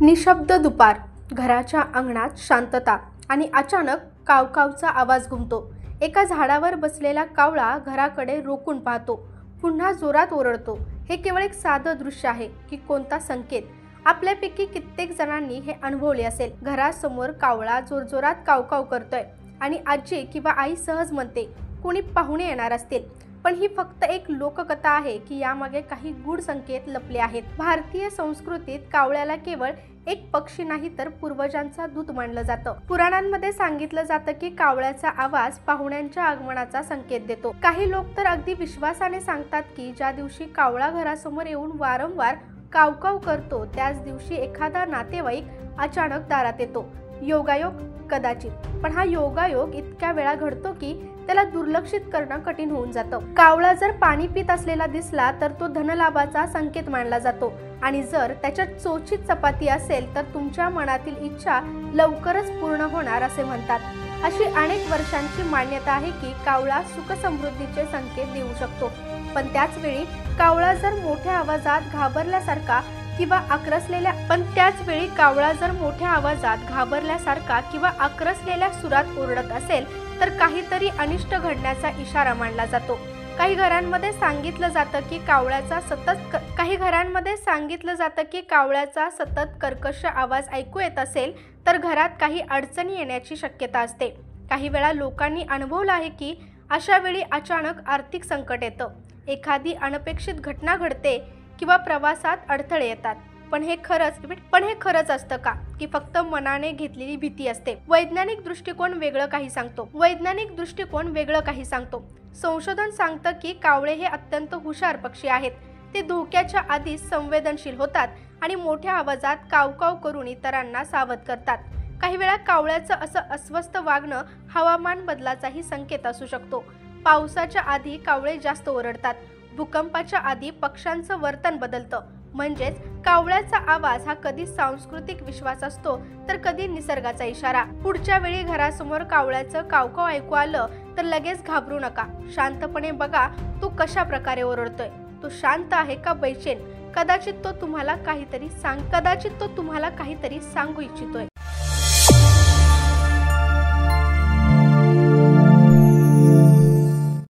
निशब्द दुपार, घराच्या अंगणात शांतता आणि अचानक कावकावचा आवाज घुमतो. एका झाडावर बसलेला कावळा घराकडे रोखून पाहतो, पुन्हा जोरात ओरडतो. हे केवळ एक साधं दृश्य आहे की कोणता संकेत? आपल्यापैकी कित्येक जणांनी हे अनुभवले असेल. घरासमोर कावळा जोरजोरात कावकाव करतोय आणि आजी किंवा आई सहज म्हणते, कोणी पाहुणे येणार असतील. पण ही फक्त एक लोककथा आहे की यामागे काही गूढ संकेत लपले आहेत. भारतीय संस्कृतीत कावळ्याला केवळ एक पक्षी नाही तर पूर्वजांचा दूत मानलं जातं. पुराणांमध्ये सांगितलं जातं की कावळ्याचा आवाज पाहुण्यांच्या आगमनाचा संकेत देतो. काही लोक तर अगदी विश्वासाने सांगतात की ज्या दिवशी कावळा घरासमोर येऊन वारंवार कावकाव करतो त्याच दिवशी एखादा नातेवाईक अचानक दारात येतो. योगायोग कदाचित, पण हा योगायोग इतक्या वेळा घडतो की त्याला दुर्लक्षित करणं कठीण होऊन जातं. कावळा जर पाणी पित असलेला दिसला तर तो धनलाभाचा संकेत मानला जातो आणि जर त्याच्यात चोचीत चपाती असेल तर तुमच्या मनातील इच्छा लवकरच पूर्ण होणार असे म्हणतात. अशी अनेक वर्षांची मान्यता आहे की कावळा सुख समृद्धीचे संकेत देऊ शकतो. पण त्याच वेळी कावळा जर मोठ्या आवाजात घाबरल्यासारखा किंवा आक्रसलेल्या सुरात ओरडत असेल तर काहीतरी अनिष्ट घडण्याचा इशारा मानला जातो. काही घरांमध्ये सांगितलं जातं की कावळ्याचा सतत कर्कश आवाज ऐकू येत असेल तर घरात काही अडचणी येण्याची शक्यता असते. काही वेळा लोकांनी अनुभवलं आहे की अशा वेळी अचानक आर्थिक संकट येतं, एखादी अनपेक्षित घटना घडते किंवा प्रवासात अडथळे येतात. पण हे खरंच असतं का की फक्त मनाने घेतलेली भीती असते? वैज्ञानिक दृष्टिकोन वेगळं काही सांगतो. संशोधन सांगतं की कावळे हे अत्यंत हुशार पक्षी आहेत. ते धोक्याच्या आधीच संवेदनशील होतात आणि मोठ्या आवाजात कावकाव करून इतरांना सावध करतात. काही वेळा कावळ्याचं असं अस्वस्थ वागणं हवामान बदलाचाही संकेत असू शकतो. पावसाच्या आधी कावळे जास्त ओरडतात. भूकंपाच्या आधी पक्ष्यांचं वर्तन बदलतं. म्हणजेच कावळ्याचा आवाज हा कधी सांस्कृतिक विश्वास असतो तर कधी निसर्गाचा इशारा. पुढच्या वेळी घरासमोर कावळ्याचं कावकाव ऐकू आलं तर लगेच घाबरू नका. शांतपणे बघा तो कशा प्रकारे ओरडतोय. तो शांत आहे का बैचेन? कदाचित तो तुम्हाला काहीतरी सांगू इच्छितोय.